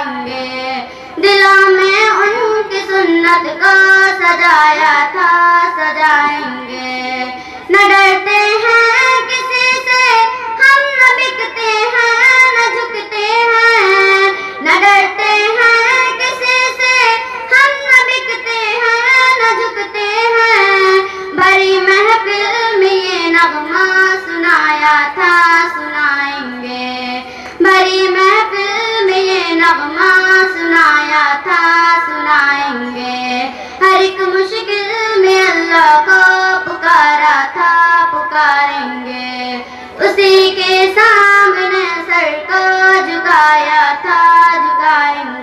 جگائیں گے، دلوں میں ان کی سنت کو سجایا تھا سجائیں گے، نہ ڈرتے ہیں کسی سے ہم، نہ بکتے ہیں نہ جھکتے ہیں، نہ ڈرتے ہیں کسی سے ہم، نہ بکتے ہیں نہ جھکتے ہیں، بھری محفل میں یہ نغمہ سنایا تھا سنائیں گے، بھری محفل میں یہ نغمہ سنایا تھا سنائیں گے، ہر ایک مشکل میں اللہ کو پکارا تھا پکاریں گے، اسی کے سامنے سر کو جھکایا تھا جھکائیں گے۔